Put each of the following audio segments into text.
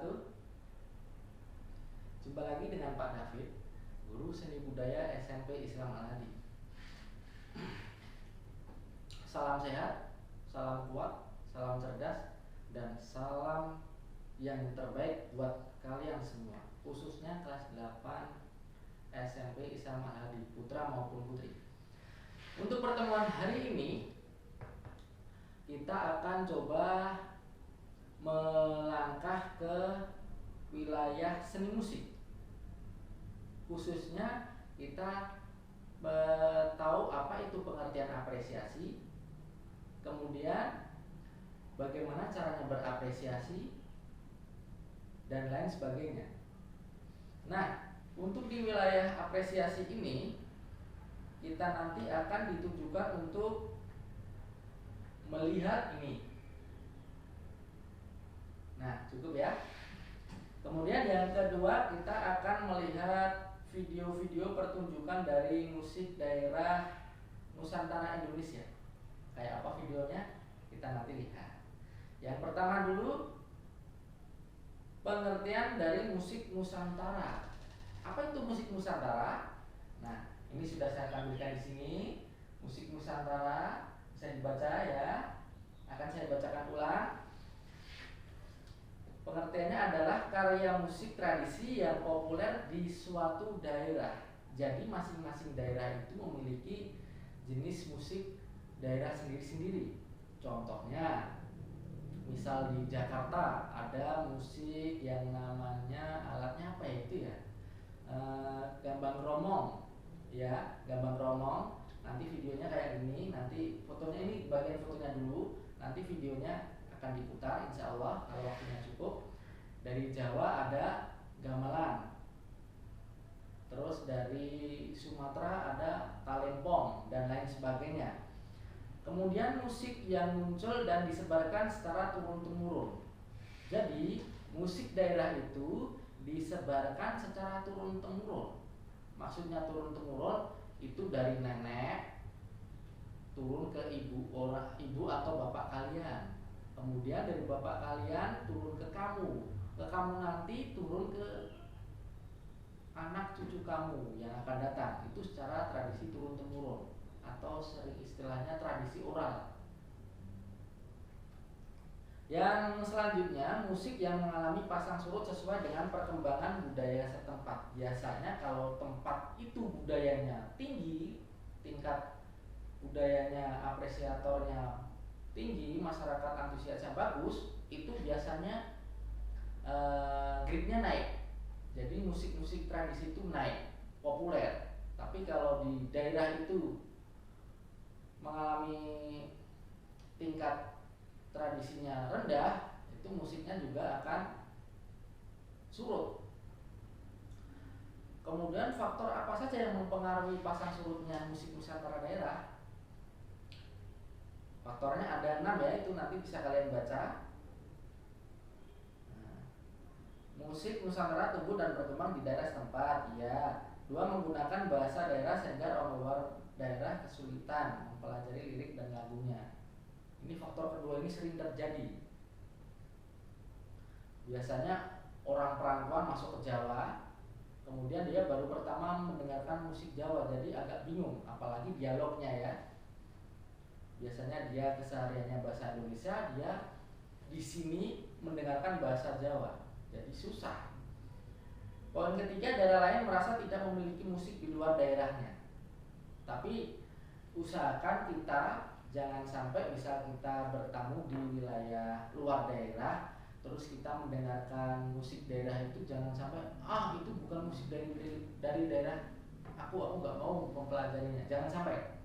wabarakatuh. Jumpa lagi dengan Pak David, Guru Seni Budaya SMP Islam Al-Hadi. Salam sehat, salam kuat, salam cerdas, dan salam yang terbaik buat kalian semua, khususnya kelas 8 SMP Islam Al-Hadi, putra maupun putri. Untuk pertemuan hari ini, kita akan coba melangkah ke wilayah seni musik. Khususnya kita tahu apa itu pengertian apresiasi, kemudian bagaimana caranya berapresiasi, dan lain sebagainya. Nah, untuk di wilayah apresiasi ini, kita nanti akan ditujukan untuk melihat ini. Nah, cukup ya. Kemudian yang kedua, kita akan melihat video-video pertunjukan dari musik daerah Nusantara Indonesia. Kayak apa videonya? Kita nanti lihat. Yang pertama dulu, pengertian dari musik Nusantara. Apa itu musik Nusantara? Nah, ini sudah saya tampilkan di sini. Musik Nusantara bisa dibaca ya. Akan saya bacakan ulang. Pengertiannya adalah karya musik tradisi yang populer di suatu daerah. Jadi masing-masing daerah itu memiliki jenis musik daerah sendiri-sendiri. Contohnya, misal di Jakarta ada musik yang namanya, alatnya apa ya itu ya? Gambang Kromong. Ya, gambang kromong. Nanti videonya kayak gini. Nanti fotonya, ini bagian fotonya dulu. Nanti videonya akan diputar insya Allah kalau waktunya cukup. Dari Jawa ada gamelan, terus dari Sumatera ada talempong dan lain sebagainya. Kemudian musik yang muncul dan disebarkan secara turun-temurun. Jadi musik daerah itu disebarkan secara turun-temurun. Maksudnya turun-temurun itu dari nenek turun ke ibu atau bapak kalian. Kemudian dari bapak kalian turun ke kamu nanti turun ke anak cucu kamu yang akan datang. Itu secara tradisi turun-temurun atau sering istilahnya tradisi oral. Yang selanjutnya, musik yang mengalami pasang surut sesuai dengan perkembangan budaya setempat. Biasanya kalau tempat itu budayanya tinggi, tingkat budayanya, apresiatornya tinggi, masyarakat antusiasnya bagus, itu biasanya grade-nya naik. Jadi musik-musik tradisi itu naik, populer. Tapi kalau di daerah itu mengalami tingkat tradisinya rendah, itu musiknya juga akan surut. Kemudian faktor apa saja yang mempengaruhi pasang surutnya musik Nusantara daerah? Faktornya ada 6 ya, itu nanti bisa kalian baca. Musik Nusantara tumbuh dan berkembang di daerah setempat. Ya. 2, menggunakan bahasa daerah sehingga orang luar daerah kesulitan mempelajari lirik dan lagunya. Ini faktor kedua ini sering terjadi. Biasanya orang perantauan masuk ke Jawa, kemudian dia baru pertama mendengarkan musik Jawa, jadi agak bingung, apalagi dialognya ya. Biasanya dia kesehariannya bahasa Indonesia, dia di sini mendengarkan bahasa Jawa, jadi susah. Poin ketiga, daerah lain merasa tidak memiliki musik di luar daerahnya. Tapi usahakan kita jangan sampai misal kita bertamu di wilayah luar daerah, terus kita mendengarkan musik daerah itu, jangan sampai itu bukan musik dari daerah aku nggak mau mempelajarinya. Jangan sampai,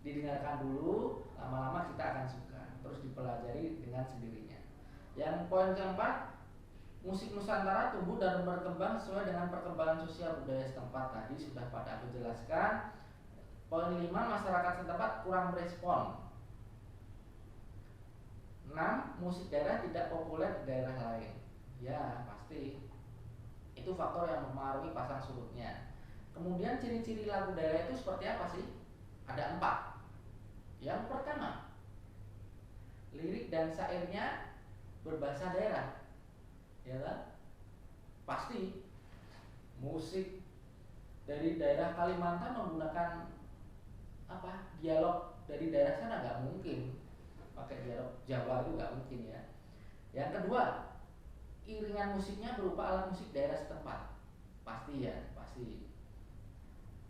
didengarkan dulu, lama-lama kita akan suka, terus dipelajari dengan sendirinya. Yang poin keempat, musik Nusantara tumbuh dan berkembang sesuai dengan perkembangan sosial budaya setempat. Tadi sudah pada aku jelaskan. Poin 5, masyarakat setempat kurang merespon. 6, musik daerah tidak populer di daerah lain. Ya, pasti. Itu faktor yang mempengaruhi pasang surutnya. Kemudian ciri-ciri lagu daerah itu seperti apa sih? Ada 4. Yang pertama, lirik dan syairnya berbahasa daerah, ya kan? Pasti musik dari daerah Kalimantan menggunakan apa dialog dari daerah sana, nggak mungkin pakai dialog Jawa, itu nggak mungkin ya. Yang kedua, iringan musiknya berupa alat musik daerah setempat, pasti ya, pasti.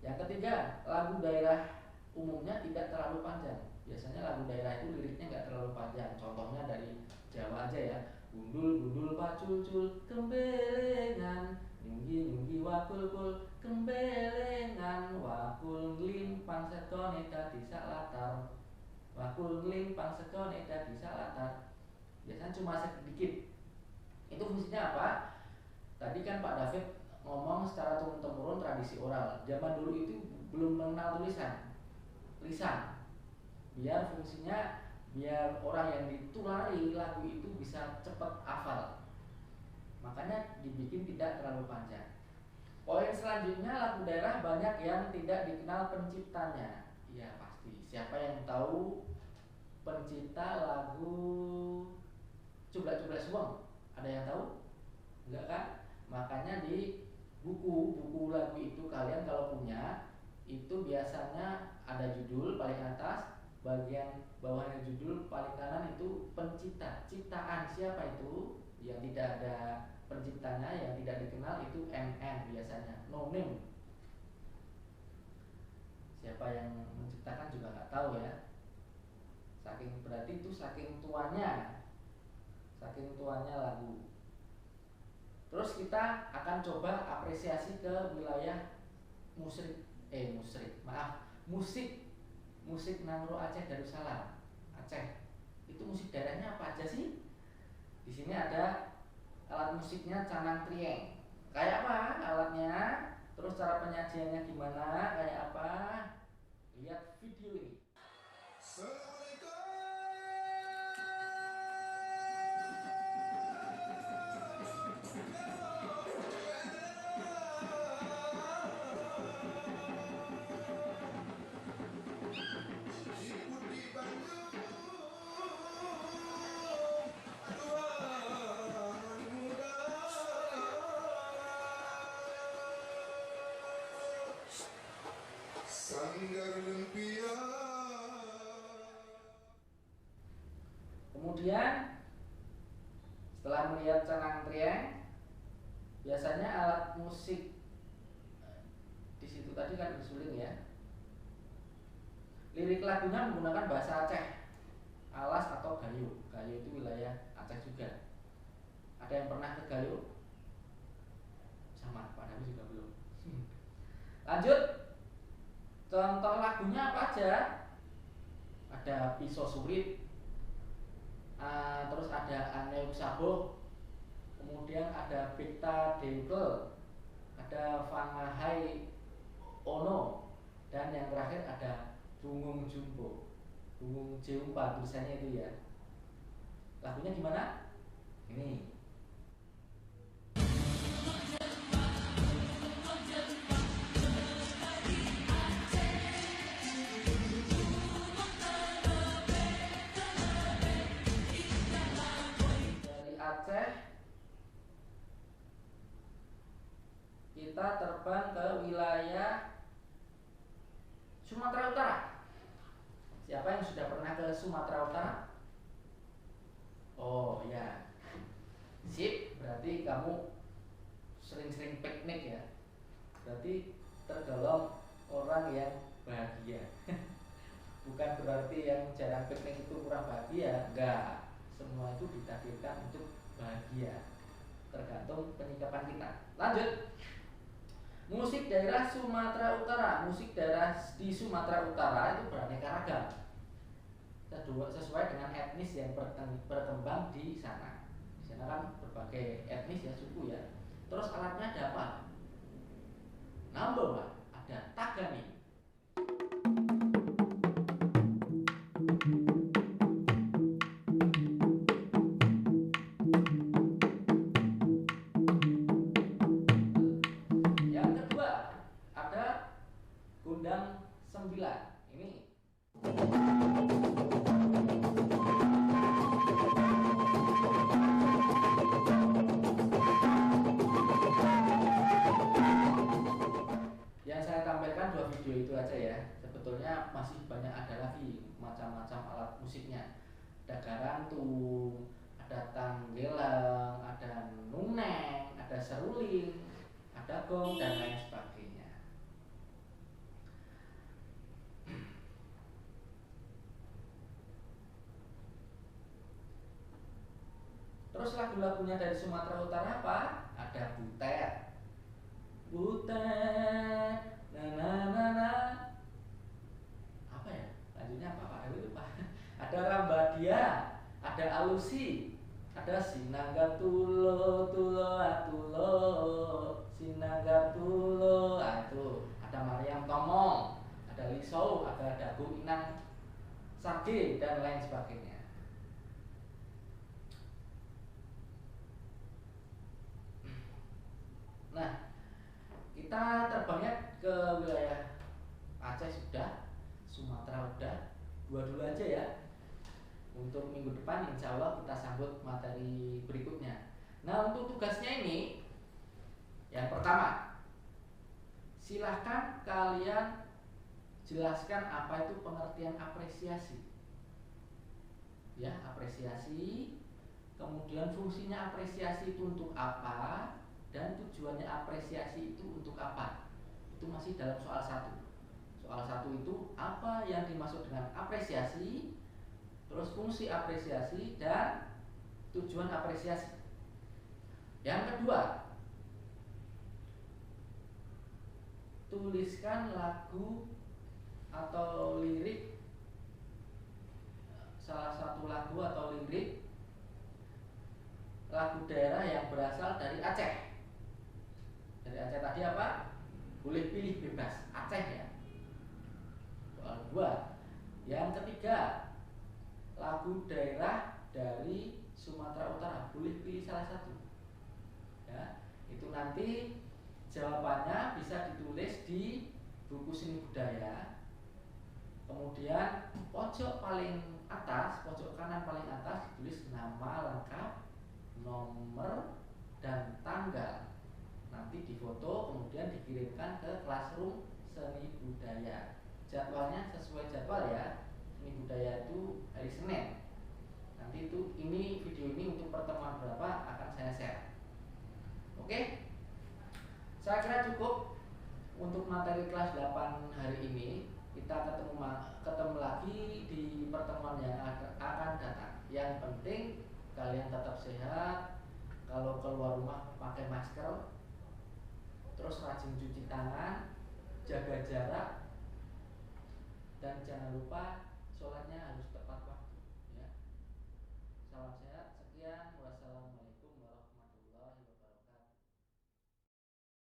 Yang ketiga, lagu daerah umumnya tidak terlalu panjang. Biasanya lagu daerah itu liriknya nggak terlalu panjang. Contohnya dari Jawa aja ya, gundul gundul paculcul kembelengan, nyunggi nyunggi wakul kul kembelengan, wakul nglimpang sekone dadi sak latar, wakul nglimpang sekone dadi sak latar. Biasanya cuma sedikit. Itu fungsinya apa? Tadi kan Pak David ngomong secara turun-temurun tradisi oral. Zaman dulu itu belum mengenal lisan. Biar fungsinya biar orang yang ditulari lagu itu bisa cepat hafal. Makanya dibikin tidak terlalu panjang. Poin selanjutnya, lagu daerah banyak yang tidak dikenal penciptanya. Iya pasti. Siapa yang tahu pencipta lagu Cublak-Cublak Suweng? Ada yang tahu? Enggak kan? Makanya di buku lagu itu kalian kalau punya, itu biasanya ada judul paling atas, bagian bawahnya judul, paling kanan itu pencipta, ciptaan siapa itu. Yang tidak ada penciptanya, yang tidak dikenal itu NN biasanya, no name. Siapa yang menciptakan juga nggak tahu ya. Saking berarti itu saking tuanya lagu. Terus kita akan coba apresiasi ke wilayah musik Nangro Aceh Darussalam, Aceh. Itu musik daerahnya apa aja sih? Di sini ada alat musiknya canang trieng. Kayak apa alatnya? Terus cara penyajiannya gimana? Kayak apa? Lihat video ini. Kemudian setelah melihat canang trieng, biasanya alat musik di situ tadi kan disuling ya. Lirik lagunya menggunakan bahasa Aceh, Alas atau Gayo. Gayo itu wilayah Aceh juga. Ada yang pernah ke Gayo? Sama, Pak Nabi juga belum. Lanjut. Contoh lagunya apa aja? Ada Pisau Surit, terus ada Aneuk Saboh, kemudian ada Bikta Deukel, ada Fangahai Ono, dan yang terakhir ada Bungung Jumbo, Bungung Jumpa tulisannya itu ya. Lagunya gimana? Ini. Aceh kita terbang ke wilayah Sumatera Utara. Siapa yang sudah pernah ke Sumatera Utara? Oh ya, sip. Berarti kamu sering-sering piknik ya. Berarti tergolong orang yang bahagia. Bukan berarti yang jarang piknik itu kurang bahagia. Enggak. Semua itu ditakdirkan untuk bahagia, tergantung penyikapan kita. Lanjut. Musik daerah Sumatera Utara. Musik daerah di Sumatera Utara itu beraneka ragam, sesuai dengan etnis yang berkembang di sana. Di sana kan berbagai etnis ya, suku ya. Terus alatnya ada apa? Number one, ada tagani. Gundang 9. Ini aja ya. Sebetulnya masih banyak ada lagi macam-macam alat musiknya. Ada garantung, ada tanggelang, ada nuneng, ada seruling, ada gong dan lain sebagainya. Terus lagu-lagunya dari Sumatera Utara apa? Ada butet, butet, na na na na. Apa ya? Lanjutnya apa Pak? Aku lupa. Ada rambadia, ada alusi, ada sinaga tulo tulo atulo, sinaga tulo atu. Ada Mariam Tomong, ada Lisau, ada Dagu Inang Sage dan lain sebagainya. Nah, kita terbangnya ke wilayah Aceh sudah, Sumatera udah, dua dulu aja ya. Untuk minggu depan insya Allah kita sambut materi berikutnya. Nah, untuk tugasnya ini, yang pertama, silahkan kalian jelaskan apa itu pengertian apresiasi. Ya, apresiasi. Kemudian fungsinya apresiasi itu untuk apa, dan tujuannya apresiasi itu untuk apa. Itu masih dalam soal 1. Soal 1 itu apa yang dimaksud dengan apresiasi, terus fungsi apresiasi dan tujuan apresiasi. Yang kedua, tuliskan lagu atau lirik, salah satu lagu atau lirik lagu daerah yang berasal dari Aceh. Dari Aceh tadi apa? Boleh pilih bebas, Aceh ya. Soal 2. Yang ketiga, lagu daerah dari Sumatera Utara, boleh pilih salah satu. Ya, itu nanti jawabannya bisa ditulis di buku seni budaya. Kemudian pojok paling atas, pojok kanan paling atas ditulis nama lengkap, nomor dan tanggal. Nanti difoto kemudian dikirimkan ke classroom seni budaya. Jadwalnya sesuai jadwal ya. Seni budaya itu hari Senin. Nanti itu video ini untuk pertemuan berapa akan saya share. Oke? Saya kira cukup untuk materi kelas 8 hari ini. Kita ketemu lagi di pertemuan yang akan datang. Yang penting kalian tetap sehat. Kalau keluar rumah pakai masker, terus rajin cuci tangan, jaga jarak, dan jangan lupa sholatnya